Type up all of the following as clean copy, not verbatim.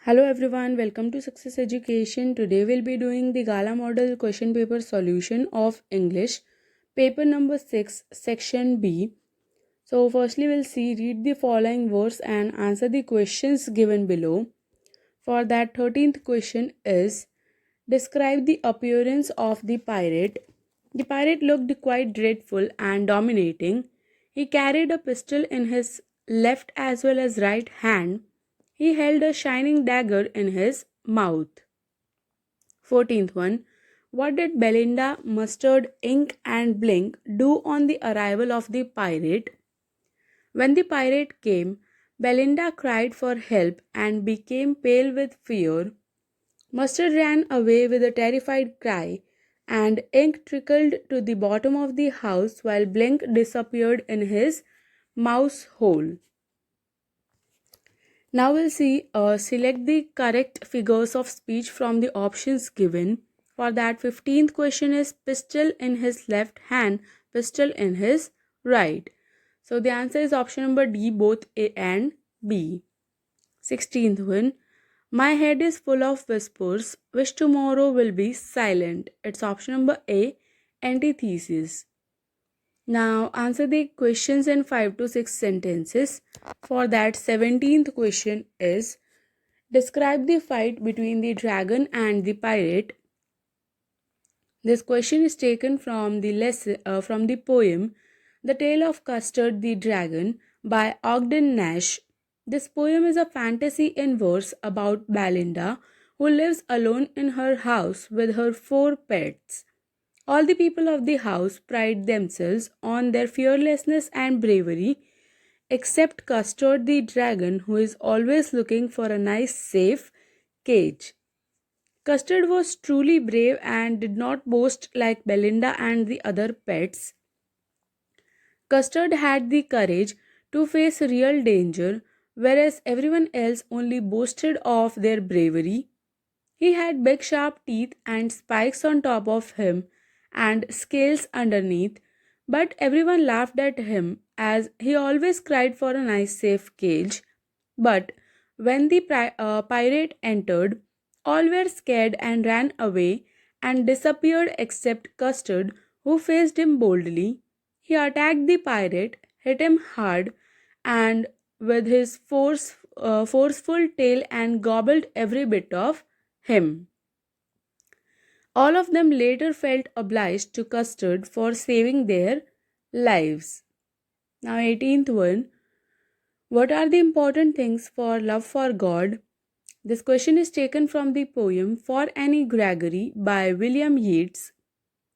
Hello everyone, welcome to Success Education. Today we'll be doing the Gala Model Question Paper solution of English, paper number 6, section B. So firstly we'll read the following words and answer the questions given below. For that 13th question is, describe the appearance of the pirate. The pirate looked quite dreadful and dominating. He carried a pistol in his left as well as right hand. He held a shining dagger in his mouth. 14th one. What did Belinda, Mustard, Ink, and Blink do on the arrival of the pirate? When the pirate came, Belinda cried for help and became pale with fear. Mustard ran away with a terrified cry, and Ink trickled to the bottom of the house while Blink disappeared in his mouse hole. Now we'll select the correct figures of speech from the options given. For that 15th question is pistol in his left hand, pistol in his right. So the answer is option number D, both A and B. 16th one. My head is full of whispers, wish tomorrow will be silent. It's option number A, antithesis. Now answer the questions in 5 to 6 sentences. For that 17th question is, describe the fight between the dragon and the pirate. This question is taken from the poem The Tale of Custard the Dragon by Ogden Nash. This poem is a fantasy in verse about Belinda, who lives alone in her house with her 4 pets. All the people of the house pride themselves on their fearlessness and bravery, except Custard the dragon, who is always looking for a nice, safe cage. Custard was truly brave and did not boast like Belinda and the other pets. Custard had the courage to face real danger, whereas everyone else only boasted of their bravery. He had big sharp teeth and spikes on top of him and scales underneath, but everyone laughed at him as he always cried for a nice safe cage. But when the pirate entered, all were scared and ran away and disappeared except Custard, who faced him boldly. He attacked the pirate, hit him hard, and with his forceful tail and gobbled every bit of him. All of them later felt obliged to Custard for saving their lives. Now, 18th one. What are the important things for love for God? This question is taken from the poem For Annie Gregory by William Yeats.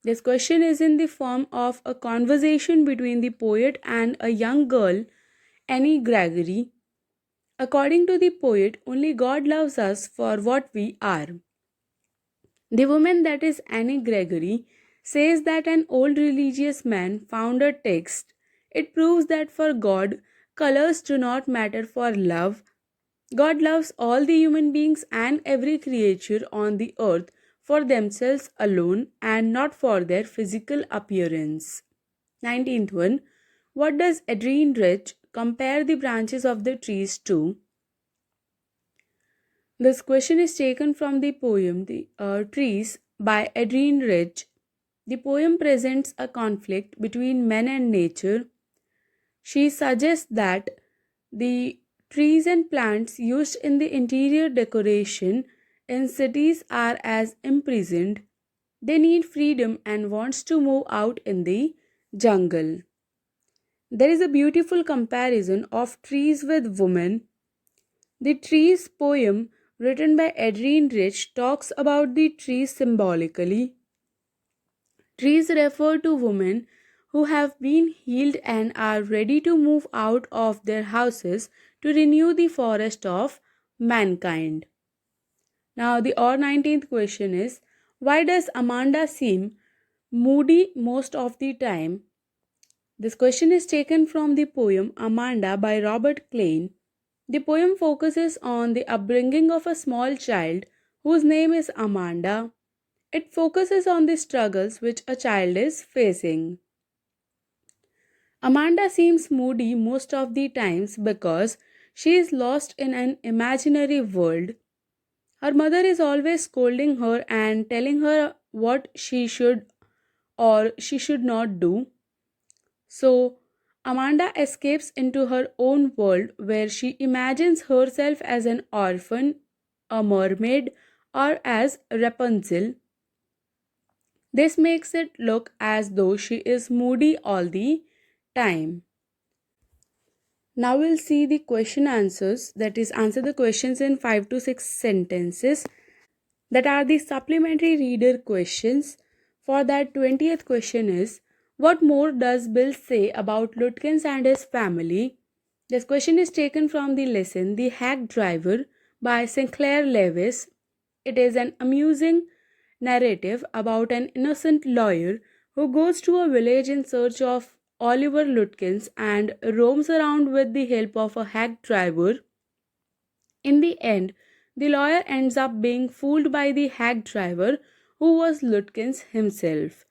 This question is in the form of a conversation between the poet and a young girl, Annie Gregory. According to the poet, only God loves us for what we are. The woman, that is Annie Gregory, says that an old religious man found a text. It proves that for God, colors do not matter for love. God loves all the human beings and every creature on the earth for themselves alone and not for their physical appearance. 19th one. What does Adrian Rich compare the branches of the trees to? This question is taken from the poem The Trees by Adrian Rich. The poem presents a conflict between men and nature. She suggests that the trees and plants used in the interior decoration in cities are as imprisoned. They need freedom and wants to move out in the jungle. There is a beautiful comparison of trees with women. The Trees poem, written by Adrian Rich, talks about the trees symbolically. Trees refer to women who have been healed and are ready to move out of their houses to renew the forest of mankind. Now, the 19th question is, why does Amanda seem moody most of the time? This question is taken from the poem Amanda by Robert Klein. The poem focuses on the upbringing of a small child whose name is Amanda. It focuses on the struggles which a child is facing. Amanda seems moody most of the times because she is lost in an imaginary world. Her mother is always scolding her and telling her what she should or she should not do. So, Amanda escapes into her own world where she imagines herself as an orphan, a mermaid, or as Rapunzel. This makes it look as though she is moody all the time. Now we'll see the question answers, that is, answer the questions in 5 to 6 sentences, that are the supplementary reader questions. For that 20th question is, what more does Bill say about Lutkins and his family? This question is taken from the lesson The Hack Driver by Sinclair Lewis. It is an amusing narrative about an innocent lawyer who goes to a village in search of Oliver Lutkins and roams around with the help of a hack driver. In the end, the lawyer ends up being fooled by the hack driver, who was Lutkins himself.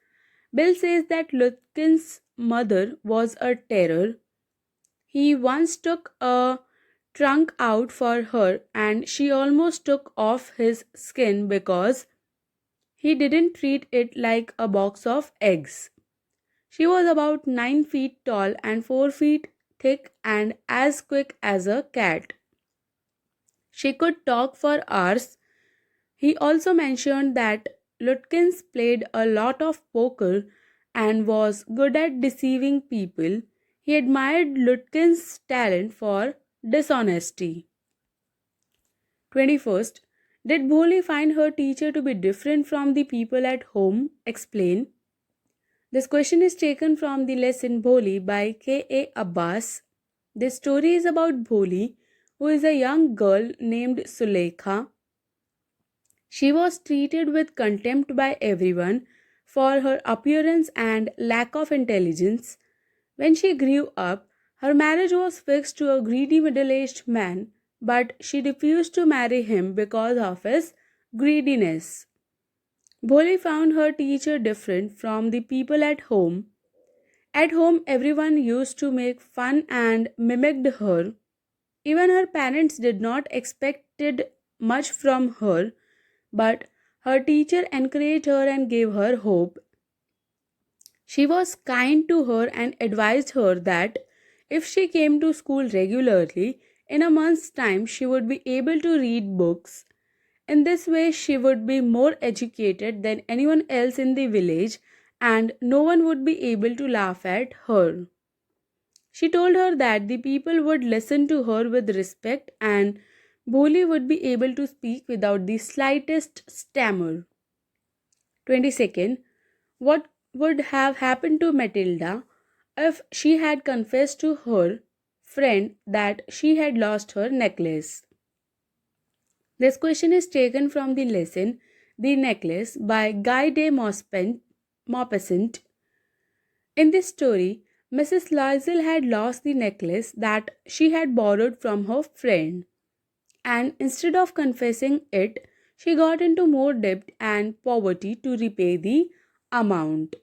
Bill says that Lutkins' mother was a terror. He once took a trunk out for her and she almost took off his skin because he didn't treat it like a box of eggs. She was about 9 feet tall and 4 feet thick and as quick as a cat. She could talk for hours. He also mentioned that Lutkins played a lot of poker and was good at deceiving people. He admired Lutkins' talent for dishonesty. 21st. Did Bholi find her teacher to be different from the people at home? Explain. This question is taken from the lesson Bholi by K.A. Abbas. This story is about Bholi, who is a young girl named Sulekha. She was treated with contempt by everyone for her appearance and lack of intelligence. When she grew up, her marriage was fixed to a greedy middle aged man, but she refused to marry him because of his greediness. Bholi found her teacher different from the people at home. At home, everyone used to make fun and mimicked her. Even her parents did not expected much from her, but her teacher encouraged her and gave her hope. She was kind to her and advised her that if she came to school regularly, in a month's time she would be able to read books. In this way, she would be more educated than anyone else in the village and no one would be able to laugh at her. She told her that the people would listen to her with respect and Bholi would be able to speak without the slightest stammer. 22nd. What would have happened to Matilda if she had confessed to her friend that she had lost her necklace? This question is taken from the lesson The Necklace by Guy de Maupassant. In this story, Mrs. Loisel had lost the necklace that she had borrowed from her friend, and instead of confessing it, she got into more debt and poverty to repay the amount.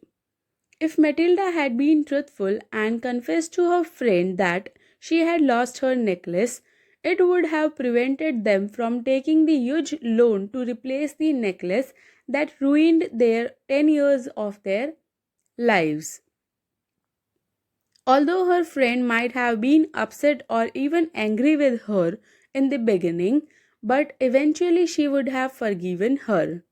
If Matilda had been truthful and confessed to her friend that she had lost her necklace, it would have prevented them from taking the huge loan to replace the necklace that ruined their 10 years of their lives. Although her friend might have been upset or even angry with her in the beginning, but eventually she would have forgiven her.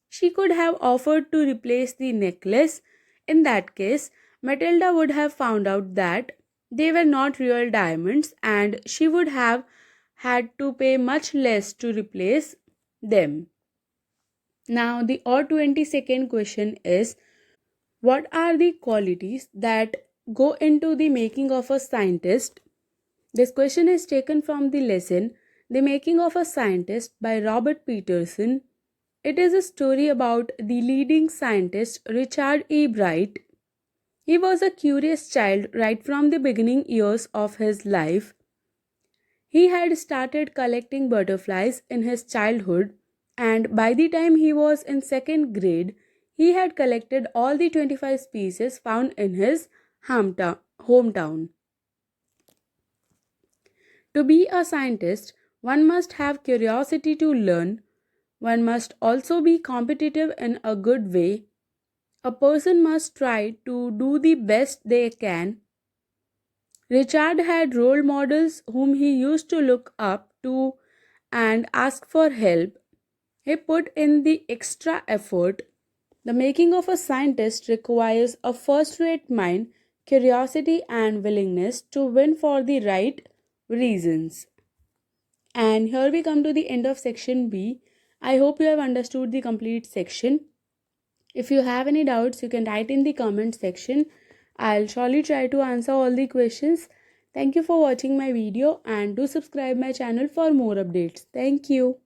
She could have offered to replace the necklace. In that case, Matilda would have found out that they were not real diamonds and she would have had to pay much less to replace them. Now, the 22nd question is, what are the qualities that go into the making of a scientist? This question is taken from the lesson The Making of a Scientist by Robert Peterson. It is a story about the leading scientist Richard E. Bright. He was a curious child right from the beginning years of his life. He had started collecting butterflies in his childhood, and by the time he was in second grade, he had collected all the 25 species found in his hometown. To be a scientist, one must have curiosity to learn, One must also be competitive in a good way. A person must try to do the best they can. Richard had role models whom he used to look up to and ask for help. He put in the extra effort. The making of a scientist requires a first rate mind, curiosity, and willingness to win for the right reasons. And here we come to the end of section B. I hope you have understood the complete section. If you have any doubts, you can write in the comment section. I'll surely try to answer all the questions. Thank you for watching my video and do subscribe my channel for more updates. Thank you.